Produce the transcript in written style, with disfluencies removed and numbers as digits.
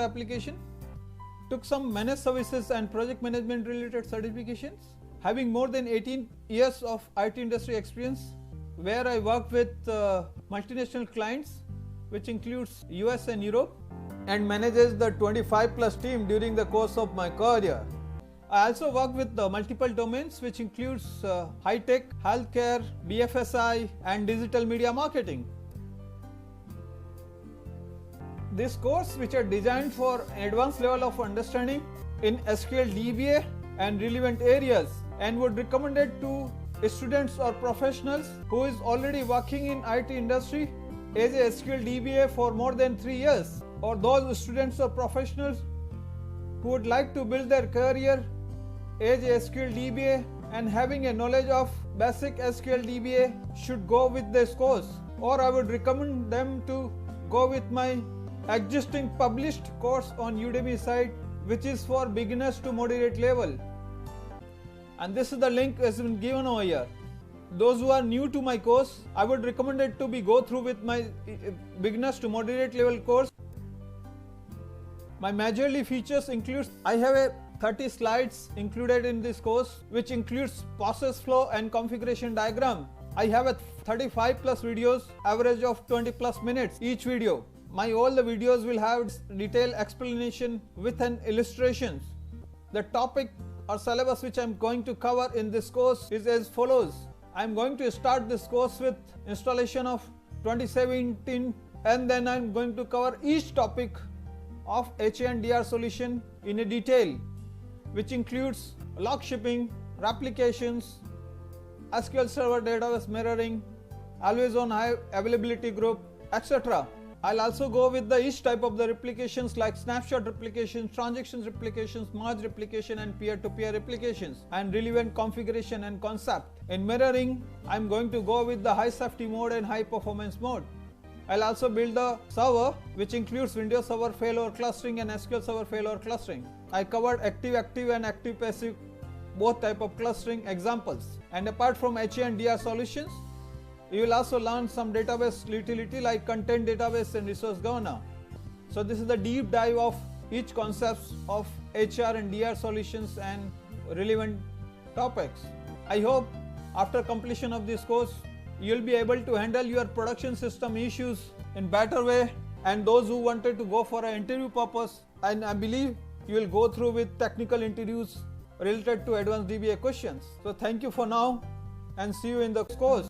application, took some managed services and project management related certifications, having more than 18 years of IT industry experience, where I worked with multinational clients, which includes US and Europe, and manages the 25+ team during the course of my career. I also work with multiple domains, which includes high-tech, healthcare, BFSI, and digital media marketing. This course, which are designed for an advanced level of understanding in SQL DBA and relevant areas, and would recommend it to students or professionals who is already working in IT industry as a SQL DBA for more than 3 years, or those students or professionals who would like to build their career as a SQL DBA and having a knowledge of basic SQL DBA should go with this course. Or I would recommend them to go with my existing published course on Udemy site, which is for beginners to moderate level. And this is the link has been given over here. Those who are new to my course, I would recommend it to be go through with my beginners to moderate level course. My majorly features includes, I have a 30 slides included in this course, which includes process flow and configuration diagram. I have a 35+ videos, average of 20+ minutes each video. All the videos will have detailed explanation with an illustrations. The topic or syllabus which I am going to cover in this course is as follows. I am going to start this course with installation of 2017, and then I am going to cover each topic of HANDR solution in a detail, which includes log shipping, replications, SQL Server database mirroring, always on high availability group, etc. I'll also go with each type of the replications like snapshot replications, transactions replications, merge replication, and peer-to-peer replications, and relevant configuration and concept. In mirroring, I'm going to go with the high safety mode and high performance mode. I'll also build the server, which includes Windows Server failover clustering and SQL Server failover clustering. I covered active-active and active-passive, both type of clustering examples. And apart from HANDR solutions, you will also learn some database utility like content database and resource governor. So this is the deep dive of each concepts of HR and DR solutions and relevant topics. I hope after completion of this course, you will be able to handle your production system issues in better way, and those who wanted to go for an interview purpose, and I believe you will go through with technical interviews related to advanced DBA questions. So thank you for now and see you in the course.